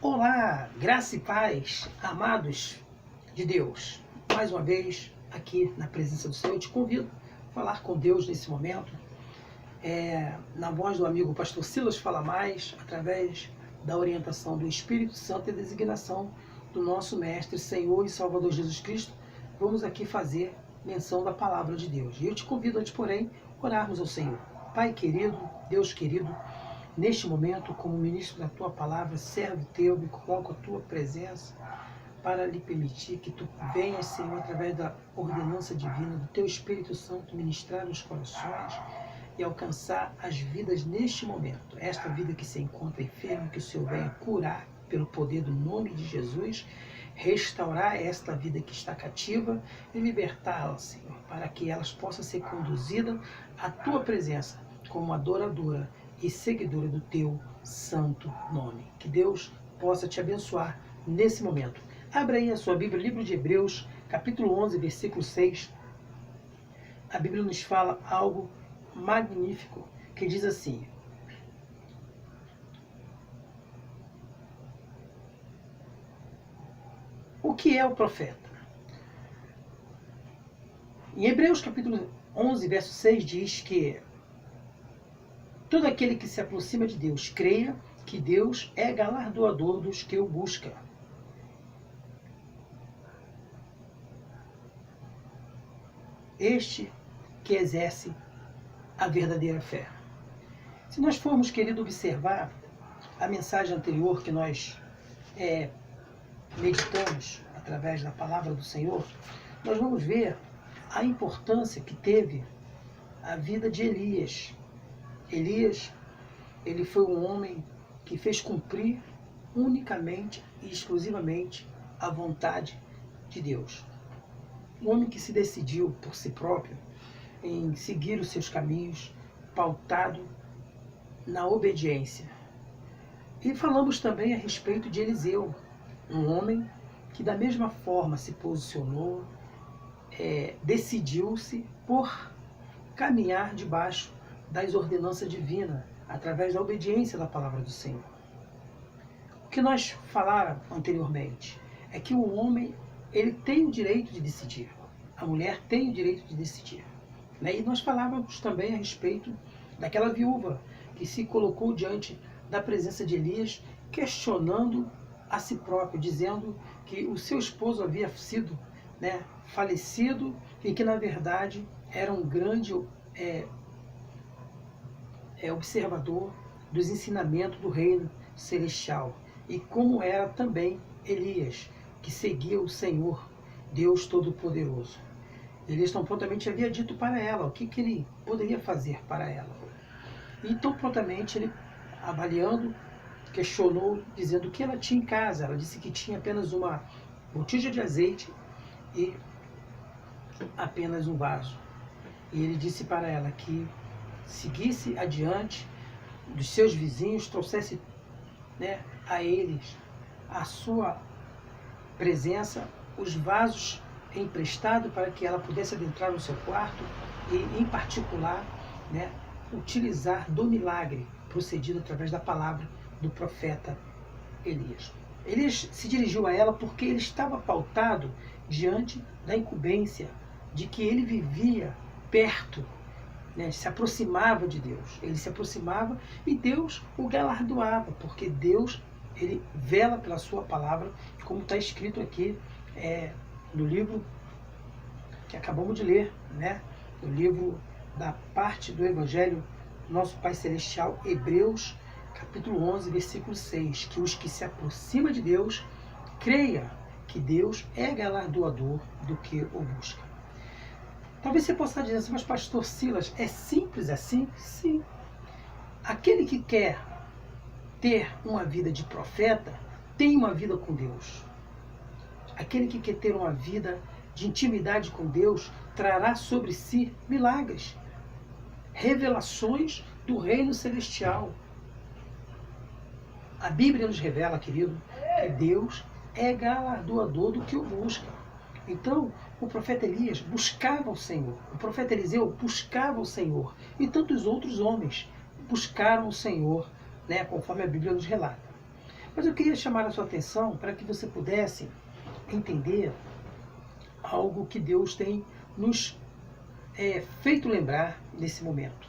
Olá, graça e paz, amados de Deus. Mais uma vez, aqui na presença do Senhor, eu te convido a falar com Deus nesse momento. Na voz do amigo pastor Silas Fala Mais, através da orientação do Espírito Santo e da designação do nosso Mestre, Senhor e Salvador Jesus Cristo, vamos aqui fazer menção da palavra de Deus. E eu te convido, antes porém, orarmos ao Senhor. Pai querido, Deus querido, neste momento, como ministro da Tua palavra, servo Teu, me coloco a Tua presença para lhe permitir que Tu venhas, Senhor, através da ordenança divina do Teu Espírito Santo, ministrar os corações e alcançar as vidas neste momento. Esta vida que se encontra enferma, que o Senhor venha curar pelo poder do nome de Jesus, restaurar esta vida que está cativa e libertá-la, Senhor, para que elas possam ser conduzidas à Tua presença como adoradora e seguidora do Teu santo nome. Que Deus possa te abençoar nesse momento. Abra aí a sua Bíblia, livro de Hebreus, capítulo 11, versículo 6. A Bíblia nos fala algo magnífico, que diz assim: o que é o profeta? Em Hebreus capítulo 11, verso 6 diz que todo aquele que se aproxima de Deus creia que Deus é galardoador dos que o buscam. Este que exerce a verdadeira fé. Se nós formos, querido, observar a mensagem anterior que nós meditamos através da palavra do Senhor, nós vamos ver a importância que teve a vida de Elias. Elias, ele foi um homem que fez cumprir unicamente e exclusivamente a vontade de Deus. Um homem que se decidiu por si próprio em seguir os seus caminhos, pautado na obediência. E falamos também a respeito de Eliseu, um homem que da mesma forma se posicionou, decidiu-se por caminhar debaixo das ordenanças divinas, através da obediência da palavra do Senhor. O que nós falamos anteriormente é que o homem, ele tem o direito de decidir, a mulher tem o direito de decidir. E nós falávamos também a respeito daquela viúva que se colocou diante da presença de Elias, questionando a si próprio, dizendo que o seu esposo havia sido falecido e que na verdade era um grande observador dos ensinamentos do reino celestial, e como era também Elias, que seguia o Senhor, Deus Todo-Poderoso. Elias tão prontamente havia dito para ela o que ele poderia fazer para ela. E tão prontamente ele, avaliando, questionou, dizendo o que ela tinha em casa. Ela disse que tinha apenas uma botija de azeite e apenas um vaso. E ele disse para ela que seguisse adiante dos seus vizinhos, trouxesse a eles a sua presença, os vasos emprestado para que ela pudesse adentrar no seu quarto e, em particular, utilizar do milagre procedido através da palavra do profeta Elias. Elias se dirigiu a ela porque ele estava pautado diante da incumbência de que ele vivia perto, se aproximava de Deus. Ele se aproximava e Deus o galardoava, porque Deus, ele vela pela sua palavra, como está escrito aqui no livro que acabamos de ler, no livro da parte do Evangelho Nosso Pai Celestial, Hebreus, capítulo 11, versículo 6, que os que se aproximam de Deus, creia que Deus é galardoador do que o busca. Talvez você possa dizer assim, mas pastor Silas, é simples assim? Sim. Aquele que quer ter uma vida de profeta, tem uma vida com Deus. Aquele que quer ter uma vida de intimidade com Deus, trará sobre si milagres, revelações do reino celestial. A Bíblia nos revela, querido, que Deus é galardoador do que o busca. Então, o profeta Elias buscava o Senhor, o profeta Eliseu buscava o Senhor, e tantos outros homens buscaram o Senhor, conforme a Bíblia nos relata. Mas eu queria chamar a sua atenção para que você pudesse entender algo que Deus tem nos feito lembrar nesse momento.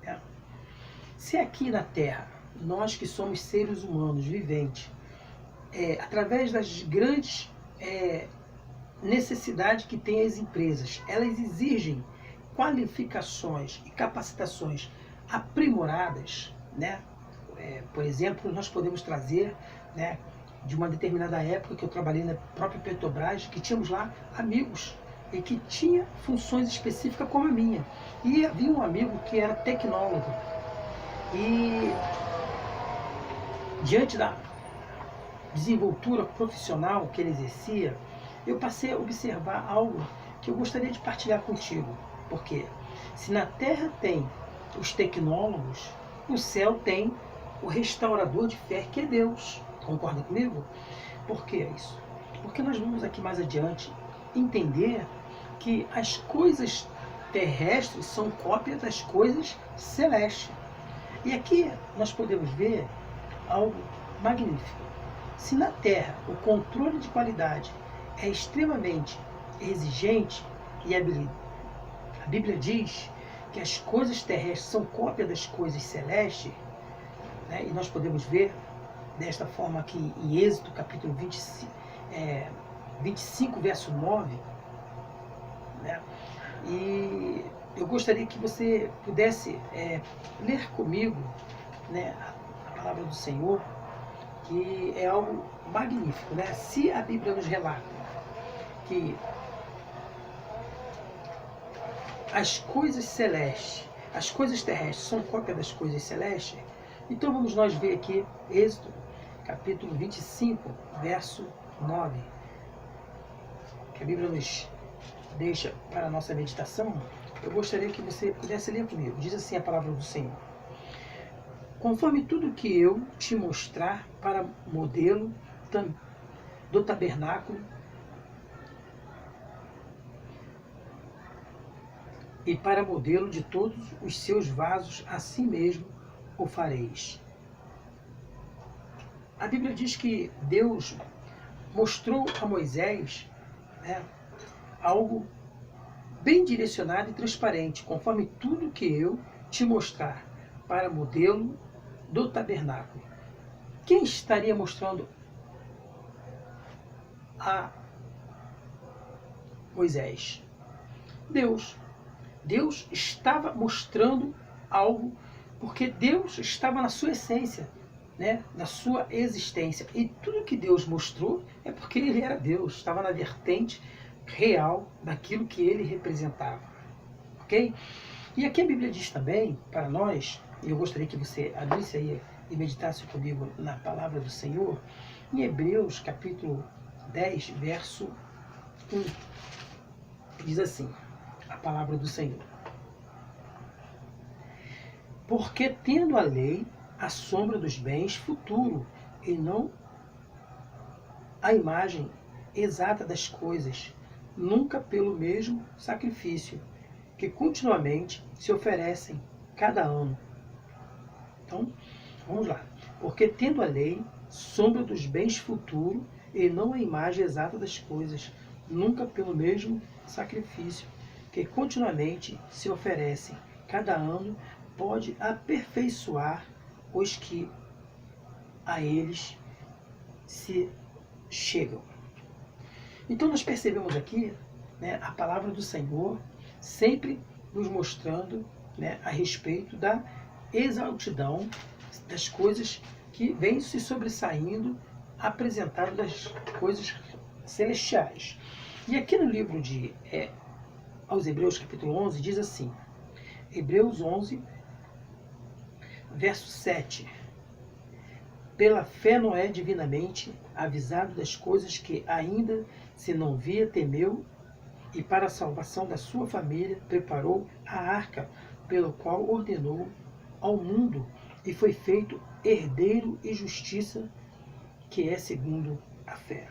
Né? Se aqui na Terra, nós que somos seres humanos viventes, através das grandes necessidades que têm as empresas, elas exigem qualificações e capacitações aprimoradas, né? Por exemplo, nós podemos trazer, né, de uma determinada época que eu trabalhei na própria Petrobras, que tínhamos lá amigos e que tinha funções específicas como a minha. E havia um amigo que era tecnólogo. E diante da desenvoltura profissional que ele exercia, eu passei a observar algo que eu gostaria de partilhar contigo. Porque se na Terra tem os tecnólogos, no céu tem o restaurador de fé, que é Deus. Concorda comigo? Por que isso? Porque nós vamos aqui mais adiante entender que as coisas terrestres são cópias das coisas celestes. E aqui nós podemos ver algo magnífico. Se na Terra o controle de qualidade é extremamente exigente, e a Bíblia diz que as coisas terrestres são cópia das coisas celestes, né? E nós podemos ver desta forma aqui em Êxodo capítulo 25, verso 9, né? E eu gostaria que você pudesse ler comigo, né, a palavra do Senhor, que é algo magnífico, né? Se a Bíblia nos relata que as coisas celestes, as coisas terrestres são cópia das coisas celestes, então vamos nós ver aqui Êxodo capítulo 25, verso 9, que a Bíblia nos deixa para a nossa meditação. Eu gostaria que você pudesse ler comigo. Diz assim a palavra do Senhor: conforme tudo que eu te mostrar para modelo do tabernáculo e para modelo de todos os seus vasos, assim mesmo o fareis. A Bíblia diz que Deus mostrou a Moisés, né, algo bem direcionado e transparente, conforme tudo que eu te mostrar para modelo do tabernáculo. Quem estaria mostrando a Moisés? Deus. Deus estava mostrando algo, porque Deus estava na sua essência, né, na sua existência. E tudo que Deus mostrou é porque Ele era Deus, estava na vertente real daquilo que Ele representava. Ok? E aqui a Bíblia diz também para nós, e eu gostaria que você abrisse aí e meditasse comigo na palavra do Senhor, em Hebreus capítulo 10, verso 1. Diz assim a palavra do Senhor: porque tendo a lei a sombra dos bens futuro, e não a imagem exata das coisas, nunca pelo mesmo sacrifício, que continuamente se oferecem cada ano. Então, vamos lá. Porque tendo a lei sombra dos bens futuro, e não a imagem exata das coisas, nunca pelo mesmo sacrifício, que continuamente se oferecem cada ano, pode aperfeiçoar os que a eles se chegam. Então nós percebemos aqui, né, a palavra do Senhor sempre nos mostrando, né, a respeito da exaltidão das coisas que vêm se sobressaindo, apresentado das coisas celestiais. E aqui no livro de aos Hebreus capítulo 11 diz assim, Hebreus 11, verso 7: pela fé Noé, divinamente avisado das coisas que ainda se não via, temeu, e para a salvação da sua família preparou a arca, pelo qual ordenou ao mundo e foi feito herdeiro e justiça, que é segundo a fé.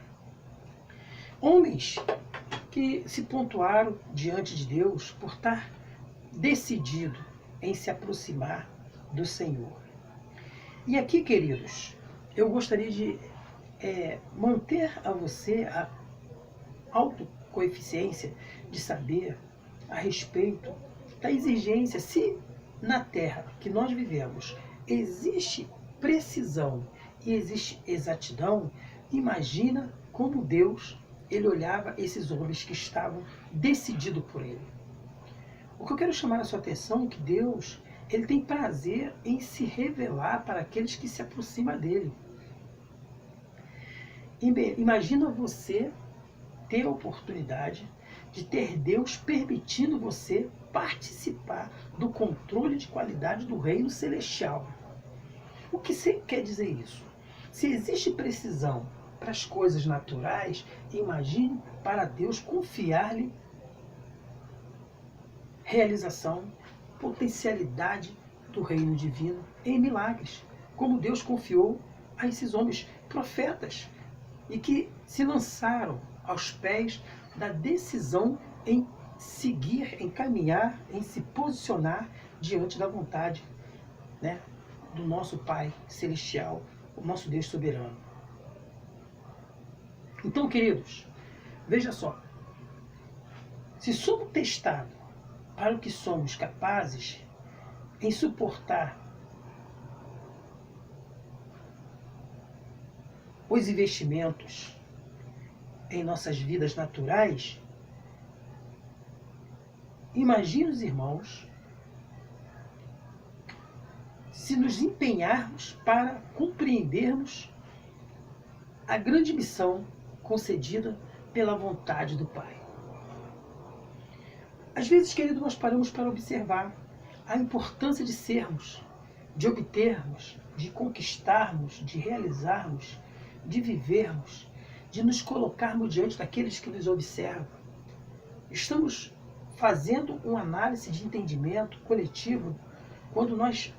Homens que se pontuaram diante de Deus por estar decidido em se aproximar do Senhor. E aqui, queridos, eu gostaria de manter a você a autocoeficiência de saber a respeito da exigência, se na Terra que nós vivemos existe precisão e existe exatidão, imagina como Deus ele olhava esses homens que estavam decididos por ele. O que eu quero chamar a sua atenção é que Deus ele tem prazer em se revelar para aqueles que se aproximam dele. Imagina você ter a oportunidade de ter Deus permitindo você participar do controle de qualidade do reino celestial. O que quer dizer isso? Se existe precisão para as coisas naturais, imagine para Deus confiar-lhe realização, potencialidade do reino divino em milagres, como Deus confiou a esses homens profetas e que se lançaram aos pés da decisão em seguir, em caminhar, em se posicionar diante da vontade, né, do nosso Pai Celestial, o nosso Deus soberano. Então, queridos, veja só, se somos testados para o que somos capazes em suportar os investimentos em nossas vidas naturais, imagine os irmãos se nos empenharmos para compreendermos a grande missão concedida pela vontade do Pai. Às vezes, querido, nós paramos para observar a importância de sermos, de obtermos, de conquistarmos, de realizarmos, de vivermos, de nos colocarmos diante daqueles que nos observam. Estamos fazendo uma análise de entendimento coletivo quando nós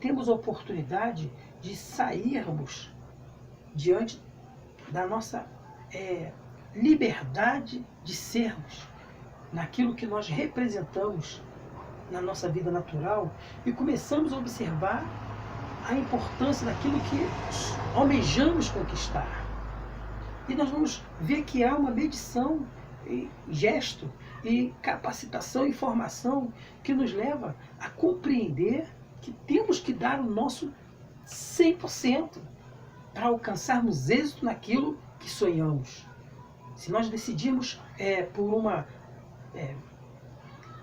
temos a oportunidade de sairmos diante da nossa liberdade de sermos naquilo que nós representamos na nossa vida natural e começamos a observar a importância daquilo que almejamos conquistar. E nós vamos ver que há uma medição, e gesto, e capacitação e formação que nos leva a compreender que temos que dar o nosso 100% para alcançarmos êxito naquilo que sonhamos. Se nós decidirmos por uma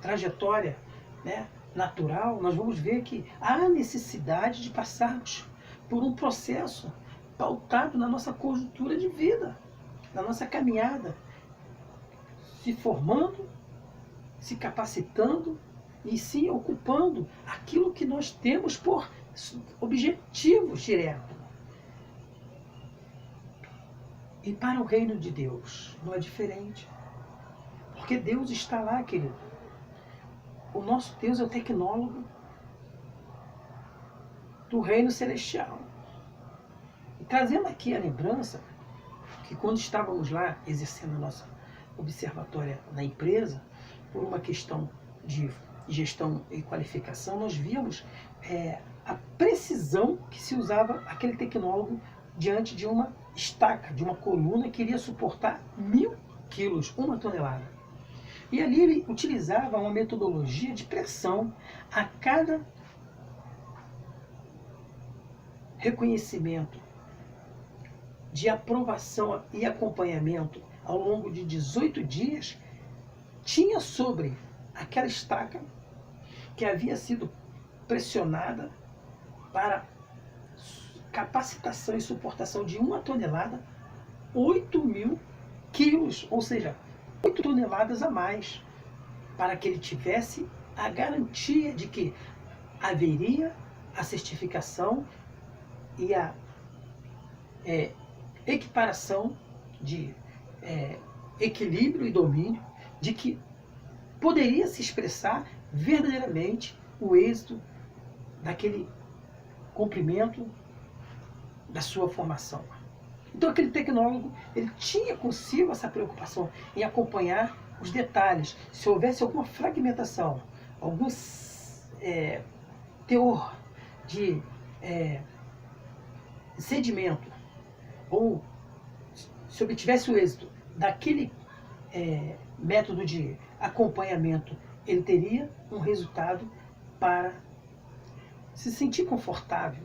trajetória, né, natural, nós vamos ver que há necessidade de passarmos por um processo pautado na nossa conjuntura de vida, na nossa caminhada, se formando, se capacitando e sim ocupando aquilo que nós temos por objetivos diretos. E para o reino de Deus não é diferente, porque Deus está lá, querido. O nosso Deus é o tecnólogo do reino celestial. E trazendo aqui a lembrança que quando estávamos lá exercendo a nossa observatória na empresa, por uma questão de gestão e qualificação, nós víamos a precisão que se usava aquele tecnólogo diante de uma estaca, de uma coluna que iria suportar 1000 quilos, 1 tonelada. E ali ele utilizava uma metodologia de pressão a cada reconhecimento, de aprovação e acompanhamento ao longo de 18 dias, tinha sobre aquela estaca que havia sido pressionada para capacitação e suportação de 1 tonelada, 8.000 quilos, ou seja, 8 toneladas a mais, para que ele tivesse a garantia de que haveria a certificação e a equiparação de equilíbrio e domínio, de que poderia se expressar verdadeiramente o êxito daquele cumprimento da sua formação. Então aquele tecnólogo, ele tinha consigo essa preocupação em acompanhar os detalhes. Se houvesse alguma fragmentação, algum teor de sedimento, ou se obtivesse o êxito daquele método de acompanhamento, ele teria um resultado para se sentir confortável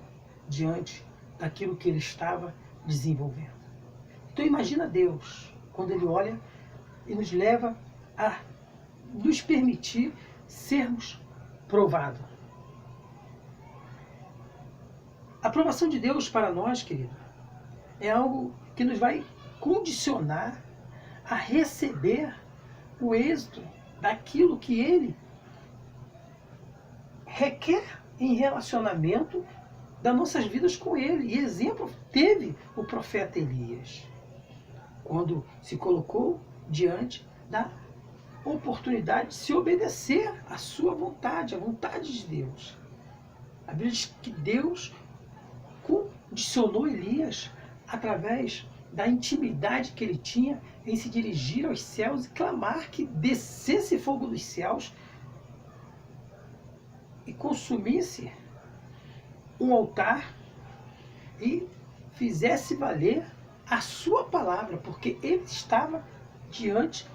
diante daquilo que ele estava desenvolvendo. Então imagina Deus, quando Ele olha e nos leva a nos permitir sermos provados. A aprovação de Deus para nós, querido, é algo que nos vai condicionar a receber o êxito daquilo que Ele requer em relacionamento das nossas vidas com Ele. E exemplo teve o profeta Elias, quando se colocou diante da oportunidade de se obedecer à sua vontade, à vontade de Deus. A Bíblia diz que Deus condicionou Elias através da intimidade que ele tinha em se dirigir aos céus e clamar que descesse fogo dos céus e consumisse um altar e fizesse valer a sua palavra, porque ele estava diante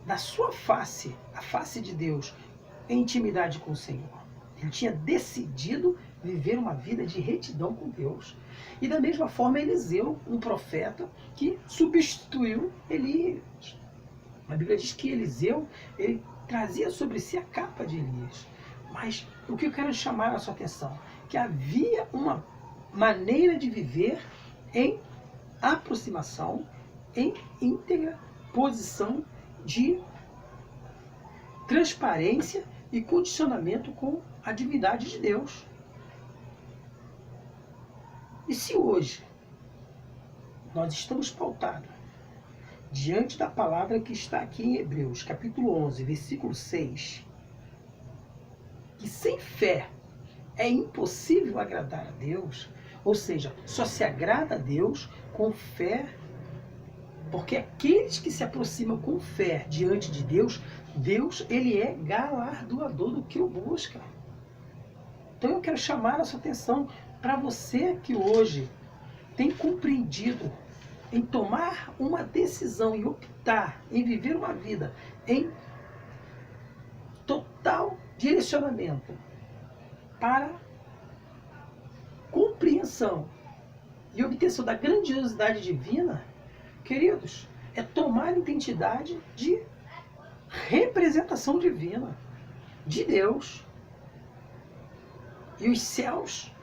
da sua face, a face de Deus, em intimidade com o Senhor. Ele tinha decidido viver uma vida de retidão com Deus. E da mesma forma Eliseu, um profeta que substituiu Elias. A Bíblia diz que Eliseu, ele trazia sobre si a capa de Elias. Mas o que eu quero chamar a sua atenção? Que havia uma maneira de viver em aproximação, em íntegra posição de transparência e condicionamento com a divindade de Deus. E se hoje nós estamos pautados diante da palavra que está aqui em Hebreus, capítulo 11, versículo 6, que sem fé é impossível agradar a Deus, ou seja, só se agrada a Deus com fé, porque aqueles que se aproximam com fé diante de Deus, Deus, ele é galardoador do que o busca. Então eu quero chamar a sua atenção para você que hoje tem compreendido em tomar uma decisão e optar em viver uma vida em total direcionamento para compreensão e obtenção da grandiosidade divina, queridos, é tomar identidade de representação divina de Deus. E os céus,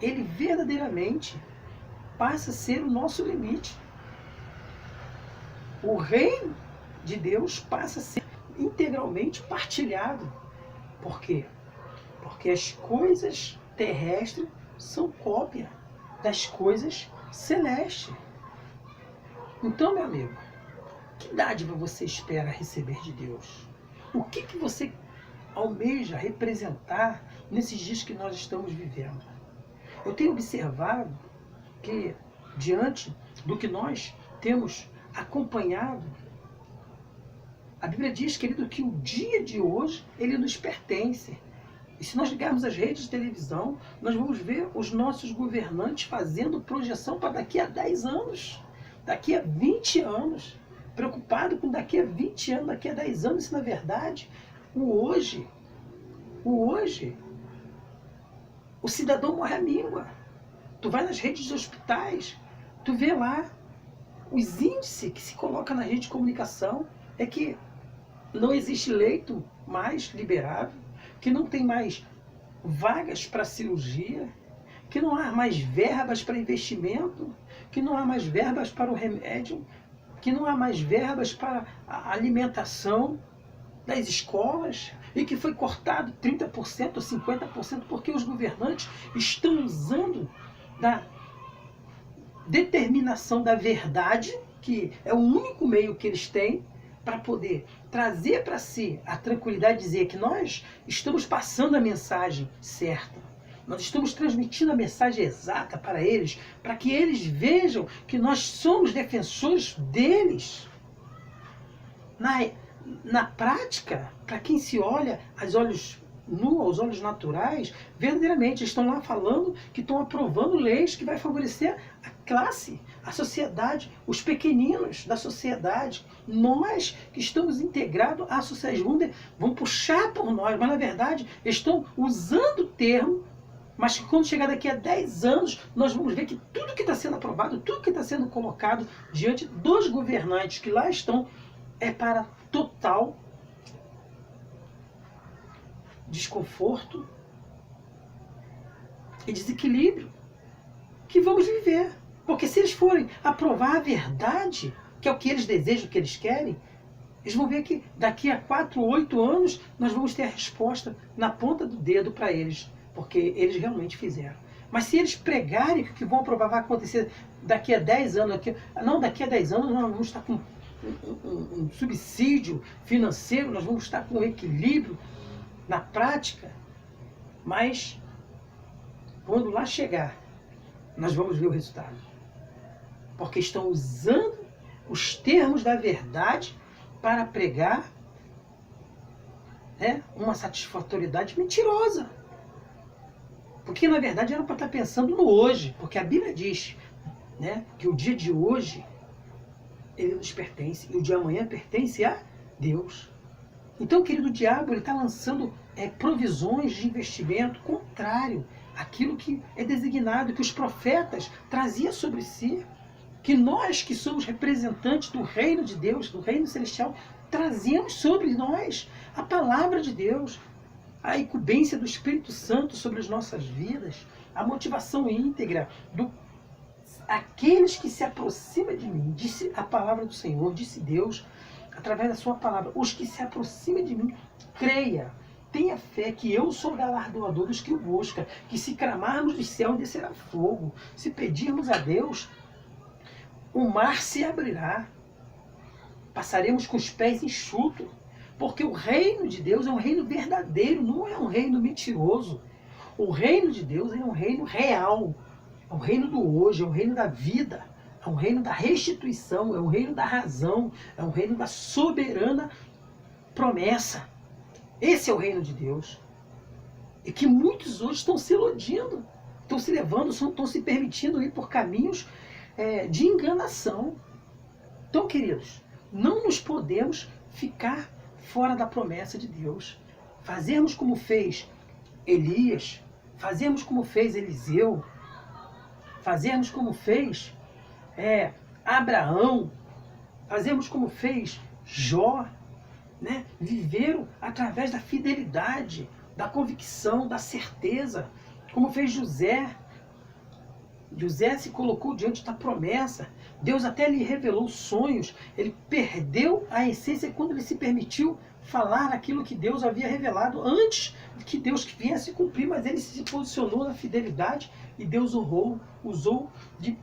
ele verdadeiramente passa a ser o nosso limite. O reino de Deus passa a ser integralmente partilhado. Por quê? Porque as coisas terrestres são cópia das coisas celestes. Então, meu amigo, que dádiva você espera receber de Deus? O que você almeja representar nesses dias que nós estamos vivendo? Eu tenho observado que, diante do que nós temos acompanhado, a Bíblia diz, querido, que o dia de hoje, ele nos pertence. E se nós ligarmos as redes de televisão, nós vamos ver os nossos governantes fazendo projeção para daqui a 10 anos, daqui a 20 anos, preocupado com daqui a 20 anos, daqui a 10 anos, se na verdade, o cidadão morre à míngua. Tu vai nas redes de hospitais, tu vê lá os índices que se coloca na rede de comunicação, é que não existe leito mais liberável, que não tem mais vagas para cirurgia, que não há mais verbas para investimento, que não há mais verbas para o remédio, que não há mais verbas para a alimentação das escolas, e que foi cortado 30% ou 50% porque os governantes estão usando da determinação da verdade, que é o único meio que eles têm para poder trazer para si a tranquilidade de dizer que nós estamos passando a mensagem certa. Nós estamos transmitindo a mensagem exata para eles, para que eles vejam que nós somos defensores deles. Na prática, para quem se olha aos olhos aos olhos naturais, verdadeiramente estão lá falando que estão aprovando leis que vai favorecer a classe, a sociedade, os pequeninos da sociedade. Nós que estamos integrados à sociedade, vão puxar por nós, mas na verdade estão usando o termo, mas que quando chegar daqui a 10 anos, nós vamos ver que tudo que está sendo aprovado, tudo que está sendo colocado diante dos governantes que lá estão, é para total desconforto e desequilíbrio que vamos viver. Porque se eles forem aprovar a verdade, que é o que eles desejam, o que eles querem, eles vão ver que daqui a 4, 8 anos nós vamos ter a resposta na ponta do dedo para eles, porque eles realmente fizeram. Mas se eles pregarem que o que vão aprovar vai acontecer daqui a 10 anos, daqui a 10 anos nós vamos estar com um subsídio financeiro, nós vamos estar com um equilíbrio na prática, mas quando lá chegar, nós vamos ver o resultado. Porque estão usando os termos da verdade para pregar, né, uma satisfatoriedade mentirosa. Porque na verdade era para estar pensando no hoje, porque a Bíblia diz, né, que o dia de hoje ele nos pertence e o de amanhã pertence a Deus. Então, querido, o diabo está lançando provisões de investimento contrário àquilo que é designado, que os profetas traziam sobre si, que nós que somos representantes do reino de Deus, do reino celestial, trazemos sobre nós a palavra de Deus, a incumbência do Espírito Santo sobre as nossas vidas, a motivação íntegra aqueles que se aproximam de mim, disse a palavra do Senhor, disse Deus, através da sua palavra, os que se aproximam de mim, creia, tenha fé que eu sou galardoador dos que o buscam, que se clamarmos do céu descerá fogo, se pedirmos a Deus, o mar se abrirá, passaremos com os pés enxutos, porque o reino de Deus é um reino verdadeiro, não é um reino mentiroso. O reino de Deus é um reino real, é um reino do hoje, é um reino da vida, é um reino da restituição, é um reino da razão, é um reino da soberana promessa. Esse é o reino de Deus. E que muitos hoje estão se iludindo, estão se levando, estão se permitindo ir por caminhos de enganação. Então, queridos, não nos podemos ficar fora da promessa de Deus. Fazermos como fez Elias, fazermos como fez Eliseu, fazermos como fez Abraão, fazermos como fez Jó, né? Viveram através da fidelidade, da convicção, da certeza, como fez José. José se colocou diante da promessa, Deus até lhe revelou sonhos, ele perdeu a essência quando ele se permitiu falar aquilo que Deus havia revelado antes que Deus viesse cumprir, mas ele se posicionou na fidelidade e Deus usou de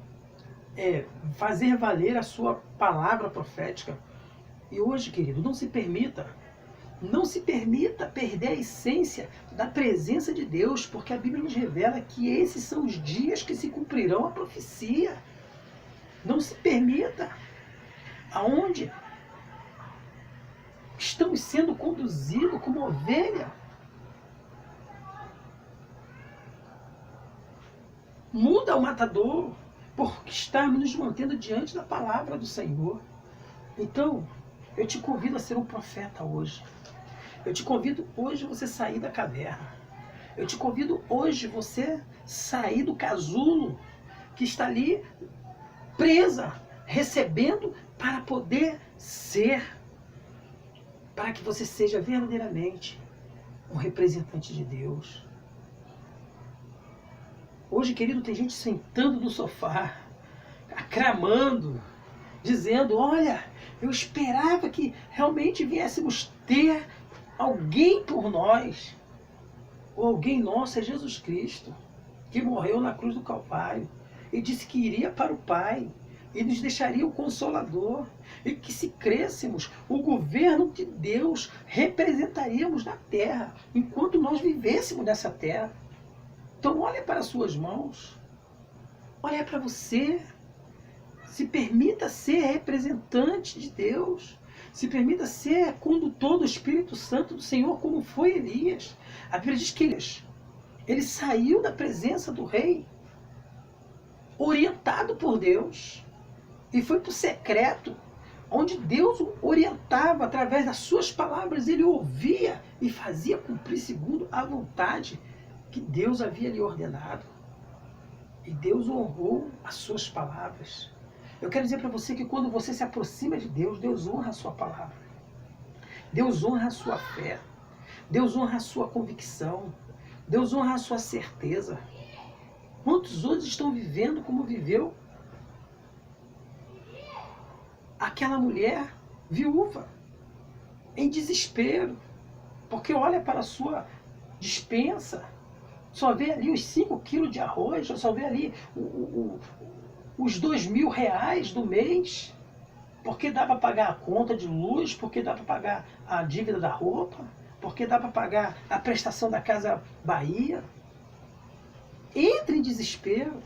fazer valer a sua palavra profética. E hoje, querido, não se permita perder a essência da presença de Deus, porque a Bíblia nos revela que esses são os dias que se cumprirão a profecia. Não se permita. Aonde estamos sendo conduzidos como ovelha? Muda o matadouro, porque estamos nos mantendo diante da palavra do Senhor. Então, eu te convido a ser um profeta hoje. Eu te convido hoje você sair da caverna. Eu te convido hoje você sair do casulo que está ali presa, recebendo para poder ser, para que você seja verdadeiramente um representante de Deus. Hoje, querido, tem gente sentando no sofá, aclamando, dizendo, olha, eu esperava que realmente viéssemos ter alguém por nós. O alguém nosso é Jesus Cristo, que morreu na cruz do Calvário e disse que iria para o Pai e nos deixaria o Consolador, e que se crêssemos, o governo de Deus representaríamos na terra, enquanto nós vivêssemos nessa terra. Então olha para as suas mãos, olha para você, se permita ser representante de Deus, Se permita ser condutor do Espírito Santo do Senhor, como foi Elias. A Bíblia diz que ele saiu da presença do rei, orientado por Deus, e foi para o secreto, onde Deus o orientava através das suas palavras. Ele ouvia e fazia cumprir segundo a vontade que Deus havia lhe ordenado. E Deus honrou as suas palavras. Eu quero dizer para você que quando você se aproxima de Deus, Deus honra a sua palavra. Deus honra a sua fé. Deus honra a sua convicção. Deus honra a sua certeza. Quantos outros estão vivendo como viveu aquela mulher viúva, em desespero, porque olha para a sua despensa, só vê ali os 5 quilos de arroz, só vê ali os R$ 2.000 do mês, porque dá para pagar a conta de luz, porque dá para pagar a dívida da roupa, porque dá para pagar a prestação da Casa Bahia. Entra em desespero,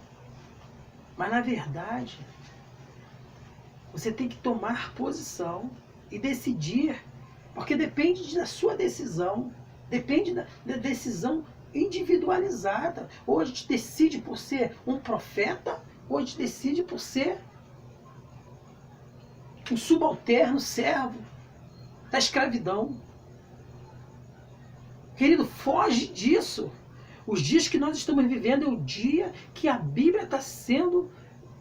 mas na verdade você tem que tomar posição e decidir, porque depende da sua decisão, depende da decisão individualizada. Ou a gente decide por ser um profeta, ou a gente decide por ser um subalterno, servo da escravidão. Querido, foge disso. Os dias que nós estamos vivendo é o dia que a Bíblia está sendo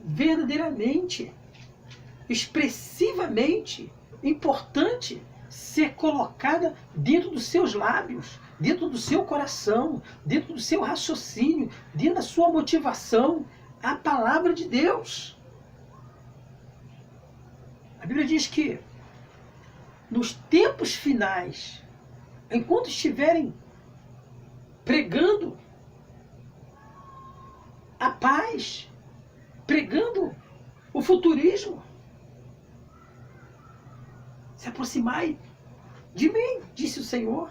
verdadeiramente, expressivamente importante ser colocada dentro dos seus lábios, dentro do seu coração, dentro do seu raciocínio, dentro da sua motivação, a palavra de Deus. A Bíblia diz que nos tempos finais, enquanto estiverem pregando a paz, pregando o futurismo, se aproximai de mim, disse o Senhor.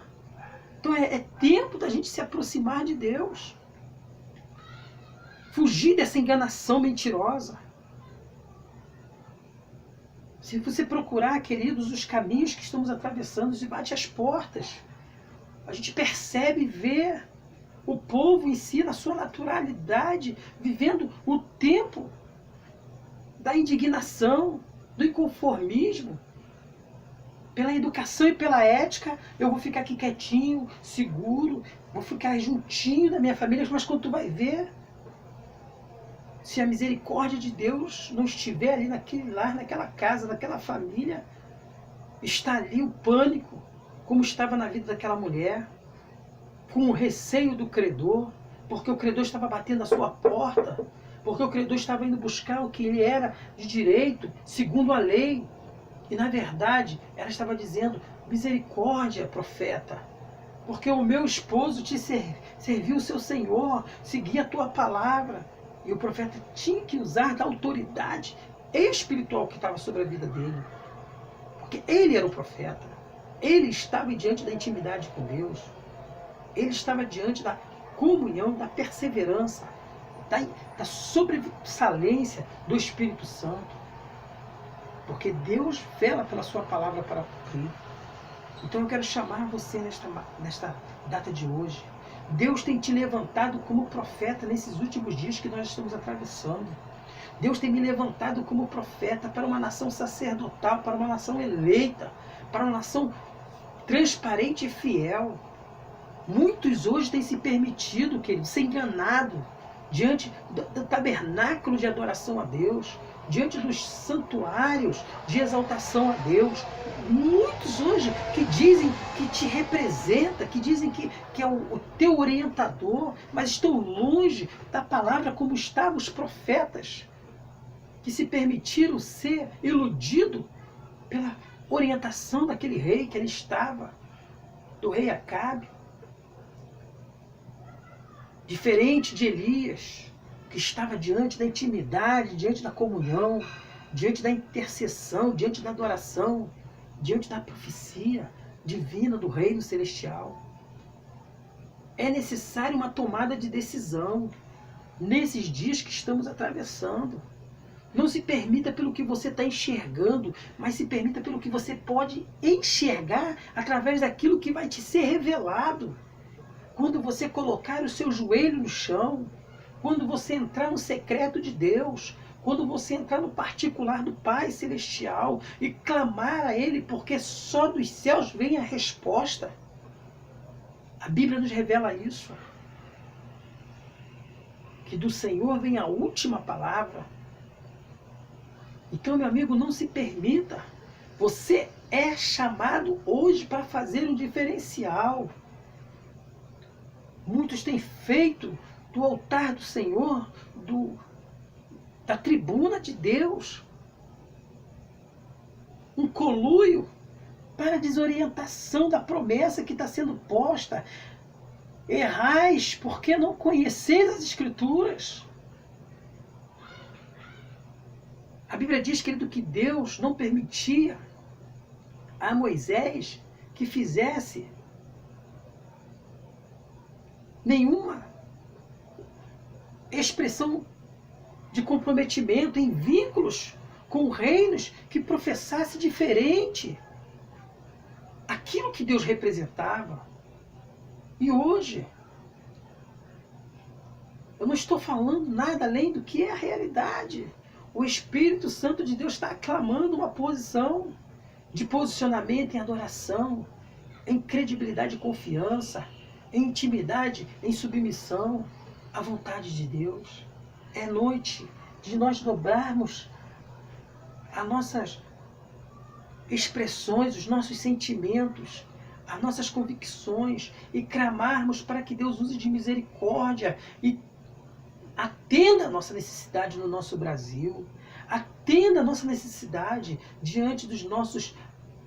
Então é tempo da gente se aproximar de Deus. Fugir dessa enganação mentirosa. Se você procurar, queridos, os caminhos que estamos atravessando, e bate as portas, a gente percebe e vê o povo em si, na sua naturalidade, vivendo o tempo da indignação, do inconformismo. Pela educação e pela ética, eu vou ficar aqui quietinho, seguro, vou ficar juntinho da minha família, mas quando tu vai ver, se a misericórdia de Deus não estiver ali naquele lar, naquela casa, naquela família, está ali o pânico, como estava na vida daquela mulher, com o receio do credor, porque o credor estava batendo a sua porta, porque o credor estava indo buscar o que ele era de direito, segundo a lei. E na verdade, ela estava dizendo: misericórdia, profeta, porque o meu esposo te serviu o seu Senhor, seguia a tua palavra. E o profeta tinha que usar da autoridade espiritual que estava sobre a vida dele, porque ele era o profeta, ele estava diante da intimidade com Deus, ele estava diante da comunhão, da perseverança, da sobressalência do Espírito Santo, porque Deus vela pela sua palavra para cumprir. Então eu quero chamar você nesta data de hoje. Deus tem te levantado como profeta nesses últimos dias que nós estamos atravessando. Deus tem me levantado como profeta para uma nação sacerdotal, para uma nação eleita, para uma nação transparente e fiel. Muitos hoje têm se permitido, querido, ser enganado diante do tabernáculo de adoração a Deus, diante dos santuários de exaltação a Deus. Muitos hoje que dizem que te representa, que dizem que é o teu orientador, mas estão longe da palavra, como estavam os profetas, que se permitiram ser iludidos pela orientação daquele rei que ele estava, do rei Acabe. Diferente de Elias, que estava diante da intimidade, diante da comunhão, diante da intercessão, diante da adoração, diante da profecia divina do reino celestial. É necessário uma tomada de decisão nesses dias que estamos atravessando. Não se permita pelo que você está enxergando, mas se permita pelo que você pode enxergar através daquilo que vai te ser revelado. Quando você colocar o seu joelho no chão, quando você entrar no secreto de Deus, quando você entrar no particular do Pai Celestial e clamar a Ele, porque só dos céus vem a resposta. A Bíblia nos revela isso. Que do Senhor vem a última palavra. Então, meu amigo, não se permita. Você é chamado hoje para fazer um diferencial. Muitos têm feito do altar do Senhor, da tribuna de Deus, um conluio para a desorientação da promessa que está sendo posta. Errais porque não conheceis as Escrituras. A Bíblia diz, querido, que Deus não permitia a Moisés que fizesse nenhuma expressão de comprometimento em vínculos com reinos que professasse diferente aquilo que Deus representava. E hoje, eu não estou falando nada além do que é a realidade. O Espírito Santo de Deus está aclamando uma posição de posicionamento em adoração, em credibilidade e confiança, em intimidade, em submissão à vontade de Deus. É noite de nós dobrarmos as nossas expressões, os nossos sentimentos, as nossas convicções e clamarmos para que Deus use de misericórdia e atenda a nossa necessidade no nosso Brasil, atenda a nossa necessidade diante dos nossos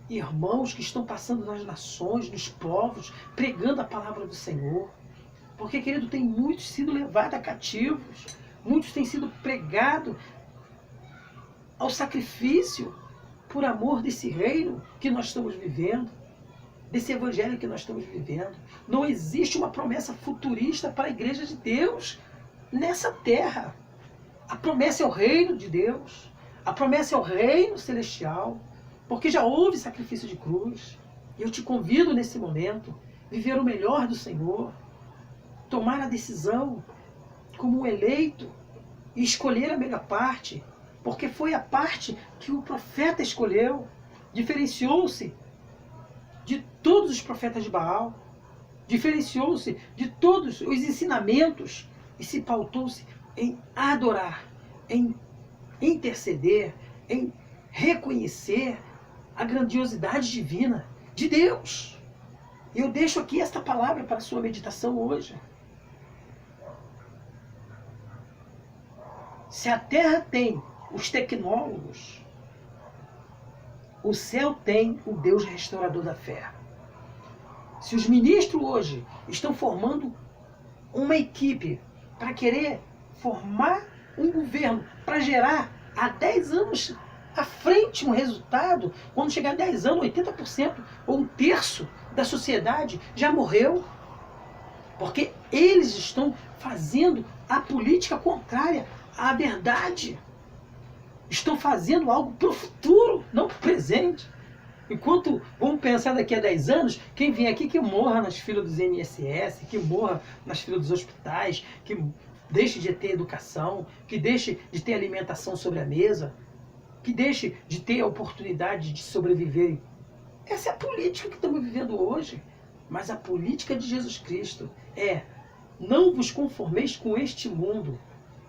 irmãos que estão passando nas nações, nos povos, pregando a palavra do Senhor. Porque, querido, tem muitos sido levados a cativos, muitos têm sido pregados ao sacrifício por amor desse reino que nós estamos vivendo, desse evangelho que nós estamos vivendo. Não existe uma promessa futurista para a igreja de Deus nessa terra. A promessa é o reino de Deus. A promessa é o reino celestial. Porque já houve sacrifício de cruz. E eu te convido nesse momento a viver o melhor do Senhor. Tomar a decisão como um eleito e escolher a melhor parte. Porque foi a parte que o profeta escolheu. Diferenciou-se de todos os profetas de Baal. Diferenciou-se de todos os ensinamentos. E se pautou-se em adorar, em interceder, em reconhecer a grandiosidade divina de Deus. E eu deixo aqui esta palavra para a sua meditação hoje. Se a terra tem os tecnólogos, o céu tem o Deus restaurador da fé. Se os ministros hoje estão formando uma equipe para querer formar um governo, para gerar há 10 anos à frente um resultado, quando chegar a 10 anos, 80% ou um terço da sociedade já morreu. Porque eles estão fazendo a política contrária à verdade. Estão fazendo algo para o futuro, não para o presente. Enquanto vamos pensar daqui a 10 anos, quem vem aqui que morra nas filas dos INSS, que morra nas filas dos hospitais, que deixe de ter educação, que deixe de ter alimentação sobre a mesa, que deixe de ter a oportunidade de sobreviver. Essa é a política que estamos vivendo hoje. Mas a política de Jesus Cristo é: não vos conformeis com este mundo,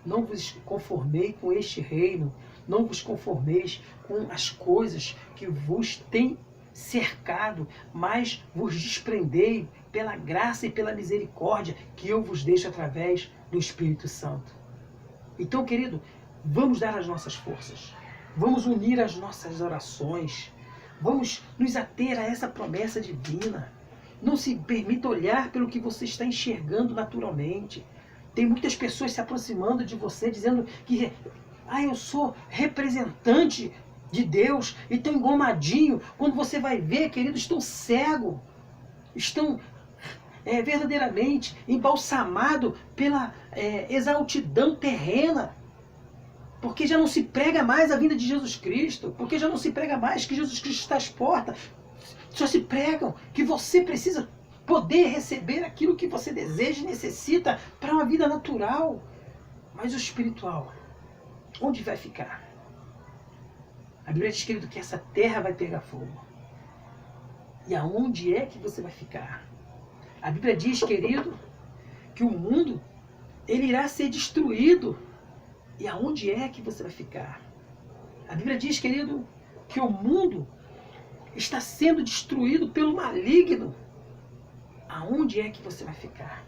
não vos conformei com este reino, não vos conformeis com as coisas que vos têm cercado, mas vos desprendei pela graça e pela misericórdia que eu vos deixo através do Espírito Santo. Então, querido, vamos dar as nossas forças, vamos unir as nossas orações, vamos nos ater a essa promessa divina. Não se permita olhar pelo que você está enxergando naturalmente. Tem muitas pessoas se aproximando de você, dizendo que eu sou representante de Deus e estão engomadinho. Quando você vai ver, querido, estão cegos. Estão verdadeiramente embalsamados pela exaltidão terrena. Porque já não se prega mais a vinda de Jesus Cristo. Porque já não se prega mais que Jesus Cristo está às portas. Só se pregam que você precisa poder receber aquilo que você deseja e necessita para uma vida natural. Mas o espiritual, onde vai ficar? A Bíblia diz, querido, que essa terra vai pegar fogo. E aonde é que você vai ficar? A Bíblia diz, querido, que o mundo, ele irá ser destruído. E aonde é que você vai ficar? A Bíblia diz, querido, que o mundo está sendo destruído pelo maligno. Aonde é que você vai ficar?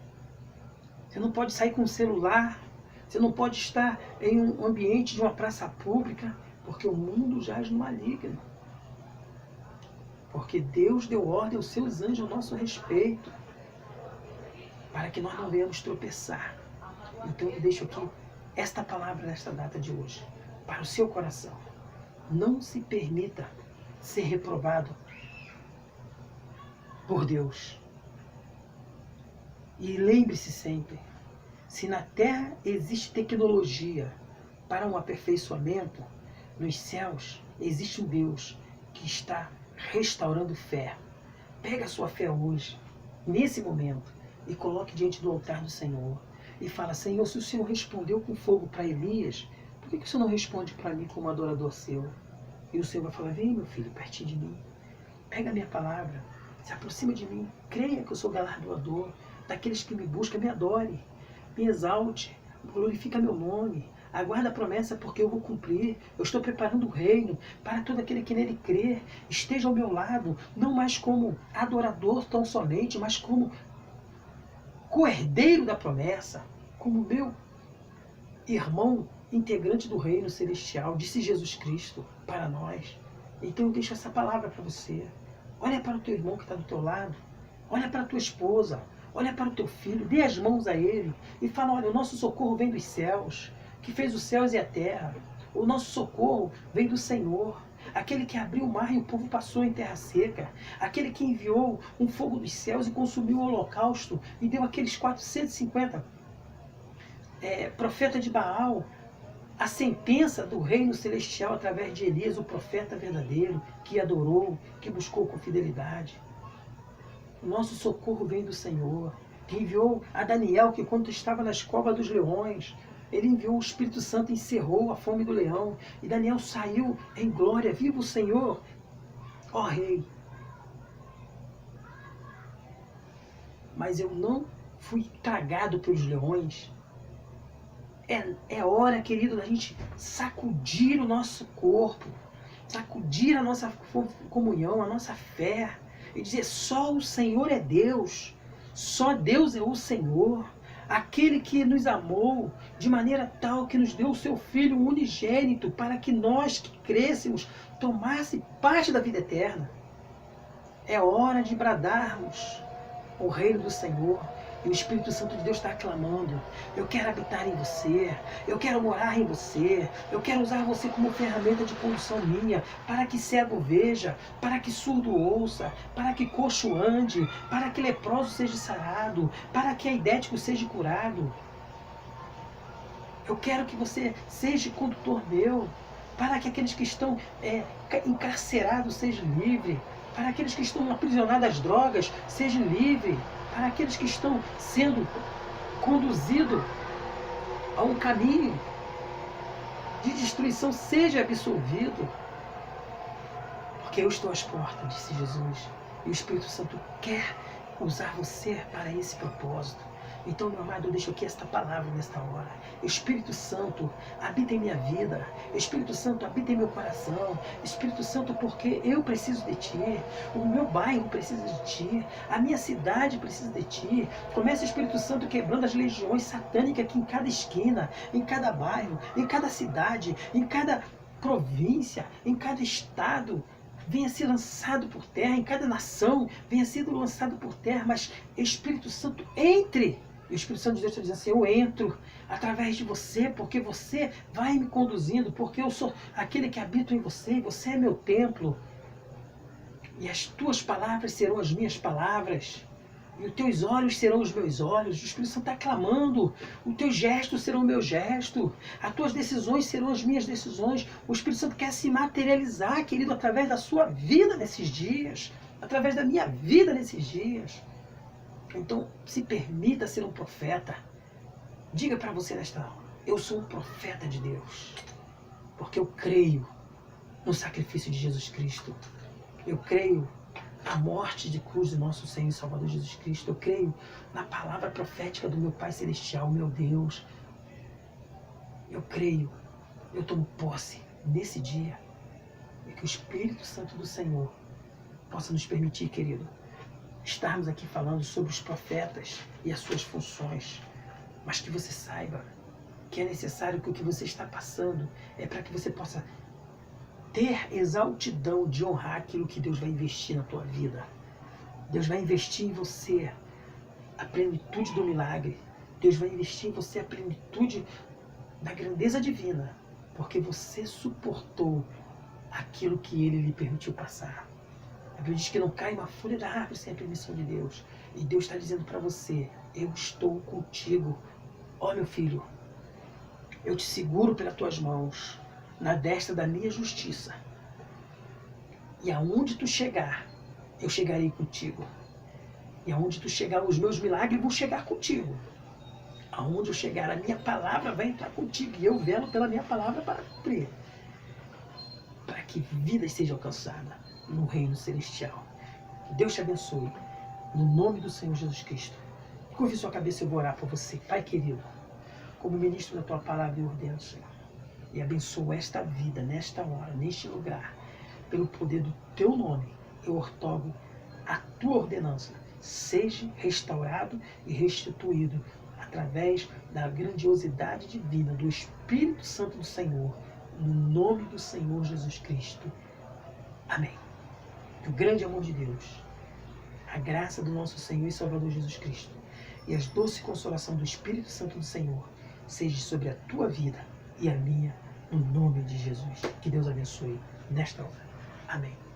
Você não pode sair com o celular, você não pode estar em um ambiente de uma praça pública, porque o mundo jaz no maligno. Porque Deus deu ordem aos seus anjos ao nosso respeito, para que nós não venhamos tropeçar. Então eu deixo aqui esta palavra nesta data de hoje, para o seu coração. Não se permita ser reprovado por Deus. E lembre-se sempre, se na terra existe tecnologia para um aperfeiçoamento, nos céus existe um Deus que está restaurando fé. Pega a sua fé hoje, nesse momento, e coloque diante do altar do Senhor. E fala, Senhor, se o Senhor respondeu com fogo para Elias, por que o Senhor não responde para mim como adorador seu? E o Senhor vai falar, vem meu filho, pertinho de mim. Pega a minha palavra, se aproxima de mim. Creia que eu sou galardoador daqueles que me buscam, me adore, me exalte, glorifica meu nome. Aguarda a promessa porque eu vou cumprir. Eu estou preparando o reino para todo aquele que nele crer. Esteja ao meu lado, não mais como adorador tão somente, mas como co-herdeiro da promessa, como meu irmão integrante do reino celestial, disse Jesus Cristo para nós. Então eu deixo essa palavra para você. Olha para o teu irmão que está do teu lado. Olha para a tua esposa. Olha para o teu filho. Dê as mãos a ele e fala, olha, o nosso socorro vem dos céus, que fez os céus e a terra. O nosso socorro vem do Senhor. Aquele que abriu o mar e o povo passou em terra seca. Aquele que enviou um fogo dos céus e consumiu o holocausto e deu aqueles 450 profetas de Baal a sentença do reino celestial através de Elias, o profeta verdadeiro, que adorou, que buscou com fidelidade. O nosso socorro vem do Senhor, que enviou a Daniel, que quando estava nas covas dos leões, ele enviou o Espírito Santo e encerrou a fome do leão. E Daniel saiu em glória. Viva o Senhor, ó Rei. Mas eu não fui tragado pelos leões. É hora, querido, da gente sacudir o nosso corpo, sacudir a nossa comunhão, a nossa fé, e dizer, só o Senhor é Deus, só Deus é o Senhor. Aquele que nos amou de maneira tal que nos deu o seu Filho unigênito para que nós que crescemos tomasse parte da vida eterna. É hora de bradarmos o reino do Senhor. E o Espírito Santo de Deus está clamando, eu quero habitar em você, eu quero morar em você, eu quero usar você como ferramenta de condução minha, para que cego veja, para que surdo ouça, para que coxo ande, para que leproso seja sarado, para que aidético seja curado. Eu quero que você seja condutor meu, para que aqueles que estão encarcerados sejam livres, para aqueles que estão aprisionados às drogas sejam livres, para aqueles que estão sendo conduzidos a um caminho de destruição, seja absolvido. Porque eu estou às portas, disse Jesus, e o Espírito Santo quer usar você para esse propósito. Então, meu amado, eu deixo aqui esta palavra nesta hora. Espírito Santo, habita em minha vida. Espírito Santo, habita em meu coração. Espírito Santo, porque eu preciso de Ti. O meu bairro precisa de Ti. A minha cidade precisa de Ti. Começa, Espírito Santo, quebrando as legiões satânicas aqui em cada esquina, em cada bairro, em cada cidade, em cada província, em cada estado. Venha ser lançado por terra, em cada nação, venha sendo lançado por terra, mas Espírito Santo, entre. E o Espírito Santo de Deus está dizendo assim, eu entro através de você, porque você vai me conduzindo, porque eu sou aquele que habita em você, e você é meu templo. E as tuas palavras serão as minhas palavras. E os teus olhos serão os meus olhos. O Espírito Santo está clamando. Os teus gestos serão o meu gesto. As tuas decisões serão as minhas decisões. O Espírito Santo quer se materializar, querido, através da sua vida nesses dias. Através da minha vida nesses dias. Então, se permita ser um profeta. Diga para você nesta hora: eu sou um profeta de Deus. Porque eu creio no sacrifício de Jesus Cristo. Eu creio na morte de cruz do nosso Senhor e Salvador Jesus Cristo. Eu creio na palavra profética do meu Pai Celestial, meu Deus. Eu creio, eu tomo posse nesse dia e que o Espírito Santo do Senhor possa nos permitir, querido, estarmos aqui falando sobre os profetas e as suas funções, mas que você saiba que é necessário que o que você está passando é para que você possa ter exaltidão de honrar aquilo que Deus vai investir na tua vida. Deus vai investir em você a plenitude do milagre. Deus vai investir em você a plenitude da grandeza divina, porque você suportou aquilo que Ele lhe permitiu passar. A Bíblia diz que não cai uma folha da árvore sem a permissão de Deus. E Deus está dizendo para você: eu estou contigo. Ó meu filho, eu te seguro pelas tuas mãos, na destra da minha justiça. E aonde tu chegar, eu chegarei contigo. E aonde tu chegar, os meus milagres vão chegar contigo. Aonde eu chegar, a minha palavra vai entrar contigo. E eu velo pela minha palavra para cumprir. Para que vidas sejam alcançadas no reino celestial. Que Deus te abençoe. No nome do Senhor Jesus Cristo. Curve sua cabeça e eu vou orar por você. Pai querido, como ministro da tua palavra, eu ordeno, Senhor, e abençoo esta vida, nesta hora, neste lugar, pelo poder do teu nome. Eu ortogo a tua ordenança, seja restaurado e restituído através da grandiosidade divina do Espírito Santo do Senhor, no nome do Senhor Jesus Cristo. Amém. Que o grande amor de Deus, a graça do nosso Senhor e Salvador Jesus Cristo e as doce consolação do Espírito Santo do Senhor seja sobre a tua vida e a minha, no nome de Jesus. Que Deus abençoe nesta hora. Amém.